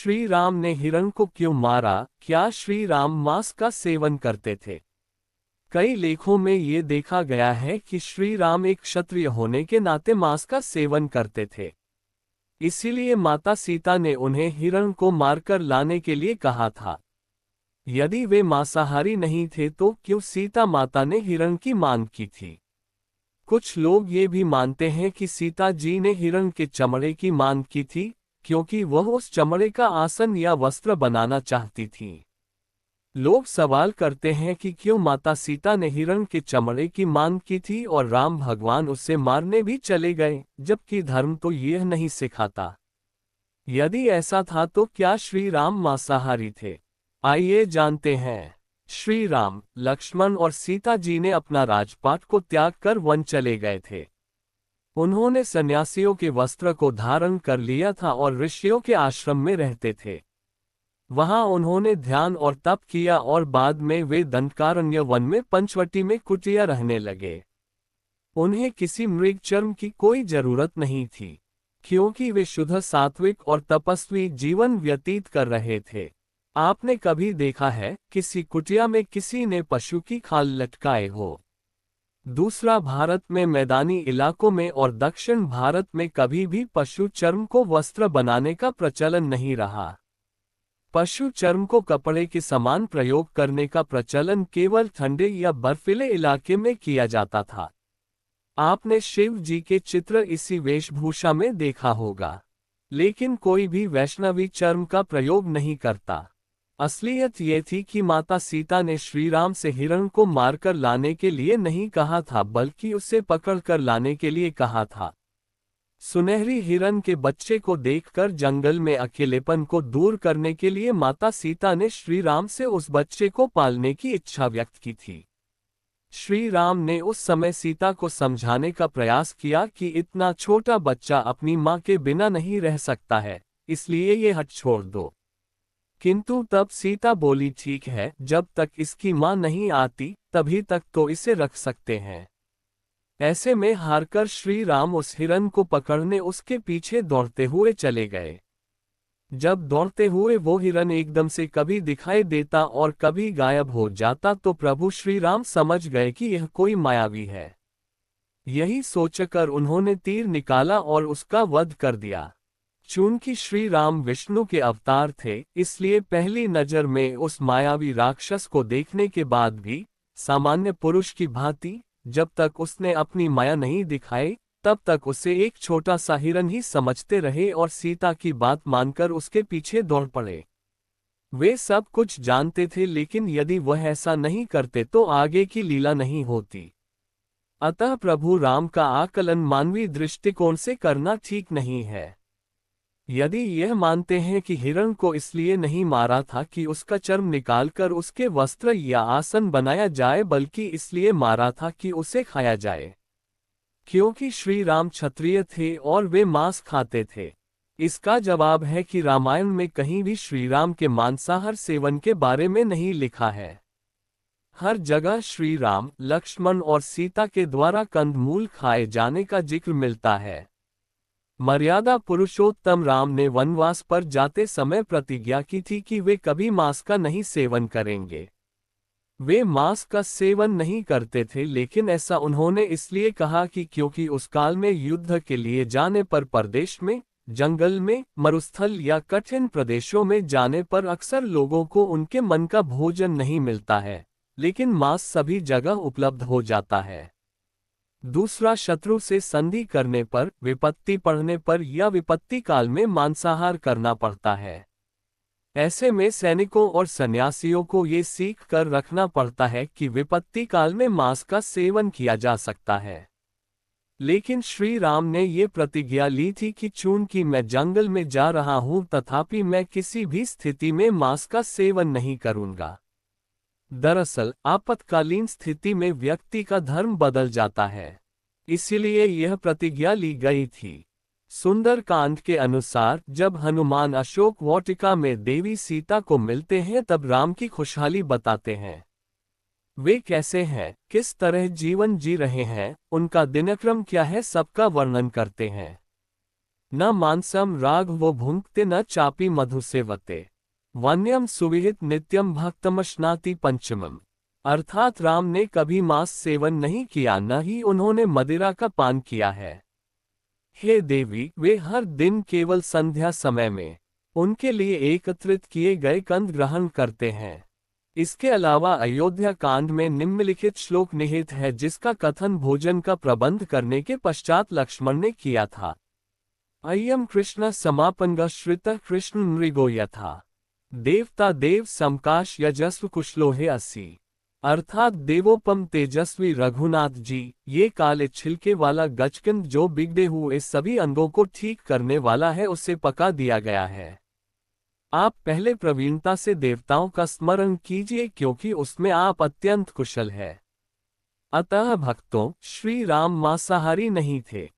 श्री राम ने हिरण को क्यों मारा? क्या श्री राम मांस का सेवन करते थे? कई लेखों में ये देखा गया है कि श्री राम एक क्षत्रिय होने के नाते मांस का सेवन करते थे। इसीलिए माता सीता ने उन्हें हिरण को मारकर लाने के लिए कहा था। यदि वे मांसाहारी नहीं थे तो क्यों सीता माता ने हिरण की मांग की थी? कुछ लोग ये भी मानते हैं कि सीता जी ने हिरण के चमड़े की मांग की थी, क्योंकि वह उस चमड़े का आसन या वस्त्र बनाना चाहती थीं। लोग सवाल करते हैं कि क्यों माता सीता ने हिरण के चमड़े की मांग की थी और राम भगवान उसे मारने भी चले गए, जबकि धर्म तो यह नहीं सिखाता। यदि ऐसा था तो क्या श्री राम मांसाहारी थे? आइए जानते हैं। श्री राम, लक्ष्मण और सीता जी ने अपना राजपाट को त्याग कर वन चले गए थे। उन्होंने सन्यासियों के वस्त्र को धारण कर लिया था और ऋषियों के आश्रम में रहते थे। वहां उन्होंने ध्यान और तप किया और बाद में वे दंडकारण्य वन में पंचवटी में कुटिया रहने लगे। उन्हें किसी मृग चर्म की कोई जरूरत नहीं थी, क्योंकि वे शुद्ध सात्विक और तपस्वी जीवन व्यतीत कर रहे थे। आपने कभी देखा है किसी कुटिया में किसी ने पशु की खाल लटकाए हो? दूसरा, भारत में मैदानी इलाकों में और दक्षिण भारत में कभी भी पशु चर्म को वस्त्र बनाने का प्रचलन नहीं रहा। पशु चर्म को कपड़े के समान प्रयोग करने का प्रचलन केवल ठंडे या बर्फीले इलाके में किया जाता था। आपने शिव जी के चित्र इसी वेशभूषा में देखा होगा, लेकिन कोई भी वैष्णवी चर्म का प्रयोग नहीं करता। असलियत ये थी कि माता सीता ने श्री राम से हिरण को मारकर लाने के लिए नहीं कहा था, बल्कि उसे पकड़कर लाने के लिए कहा था। सुनहरी हिरण के बच्चे को देखकर जंगल में अकेलेपन को दूर करने के लिए माता सीता ने श्री राम से उस बच्चे को पालने की इच्छा व्यक्त की थी। श्री राम ने उस समय सीता को समझाने का प्रयास किया कि इतना छोटा बच्चा अपनी मां के बिना नहीं रह सकता है, इसलिए ये हट छोड़ दो। किंतु तब सीता बोली, ठीक है, जब तक इसकी मां नहीं आती तभी तक तो इसे रख सकते हैं। ऐसे में हारकर श्री राम उस हिरण को पकड़ने उसके पीछे दौड़ते हुए चले गए। जब दौड़ते हुए वो हिरण एकदम से कभी दिखाई देता और कभी गायब हो जाता तो प्रभु श्री राम समझ गए कि यह कोई मायावी है। यही सोचकर उन्होंने तीर निकाला और उसका वध कर दिया। चूंकि श्री राम विष्णु के अवतार थे, इसलिए पहली नजर में उस मायावी राक्षस को देखने के बाद भी सामान्य पुरुष की भांति जब तक उसने अपनी माया नहीं दिखाई तब तक उसे एक छोटा सा हिरण ही समझते रहे और सीता की बात मानकर उसके पीछे दौड़ पड़े। वे सब कुछ जानते थे, लेकिन यदि वह ऐसा नहीं करते तो आगे की लीला नहीं होती। अतः प्रभु राम का आकलन मानवीय दृष्टिकोण से करना ठीक नहीं है। यदि यह मानते हैं कि हिरण को इसलिए नहीं मारा था कि उसका चर्म निकालकर उसके वस्त्र या आसन बनाया जाए, बल्कि इसलिए मारा था कि उसे खाया जाए, क्योंकि श्री राम क्षत्रिय थे और वे मांस खाते थे। इसका जवाब है कि रामायण में कहीं भी श्री राम के मांसाहार सेवन के बारे में नहीं लिखा है। हर जगह श्री राम, लक्ष्मण और सीता के द्वारा कंदमूल खाए जाने का जिक्र मिलता है। मर्यादा पुरुषोत्तम राम ने वनवास पर जाते समय प्रतिज्ञा की थी कि वे कभी मांस का नहीं सेवन करेंगे। वे मांस का सेवन नहीं करते थे, लेकिन ऐसा उन्होंने इसलिए कहा कि क्योंकि उस काल में युद्ध के लिए जाने पर परदेश में, जंगल में, मरुस्थल या कठिन प्रदेशों में जाने पर अक्सर लोगों को उनके मन का भोजन नहीं मिलता है, लेकिन मांस सभी जगह उपलब्ध हो जाता है। दूसरा, शत्रु से संधि करने पर, विपत्ति पड़ने पर या विपत्ति काल में मांसाहार करना पड़ता है। ऐसे में सैनिकों और सन्यासियों को ये सीख कर रखना पड़ता है कि विपत्ति काल में मांस का सेवन किया जा सकता है। लेकिन श्री राम ने ये प्रतिज्ञा ली थी कि चूंकि मैं जंगल में जा रहा हूं, तथापि मैं किसी भी स्थिति में मांस का सेवन नहीं करूंगा। दरअसल आपातकालीन स्थिति में व्यक्ति का धर्म बदल जाता है, इसीलिए यह प्रतिज्ञा ली गई थी। सुंदरकांड के अनुसार जब हनुमान अशोक वाटिका में देवी सीता को मिलते हैं तब राम की खुशहाली बताते हैं। वे कैसे हैं, किस तरह जीवन जी रहे हैं, उनका दिनक्रम क्या है, सबका वर्णन करते हैं। न मांसम राग वो भुंक्ते न चापी मधु सेवते वन्यम सुविहित नित्यम भक्तमश्नाति पंचमम। अर्थात राम ने कभी मांस सेवन नहीं किया, न ही उन्होंने मदिरा का पान किया है। हे देवी, वे हर दिन केवल संध्या समय में उनके लिए एकत्रित किए गए कंद ग्रहण करते हैं। इसके अलावा अयोध्या कांड में निम्नलिखित श्लोक निहित है, जिसका कथन भोजन का प्रबंध करने के पश्चात लक्ष्मण ने किया था। अय्यम कृष्ण समापंग श्रित कृष्ण मृगो यथा देवता देव समकाश यजस्व कुशलोहे अस्सी। अर्थात देवोपम तेजस्वी रघुनाथ जी, ये काले छिलके वाला गजकंद जो बिगड़े हुए सभी अंगों को ठीक करने वाला है, उसे पका दिया गया है। आप पहले प्रवीणता से देवताओं का स्मरण कीजिए, क्योंकि उसमें आप अत्यंत कुशल है। अतः भक्तों, श्री राम मांसाहारी नहीं थे।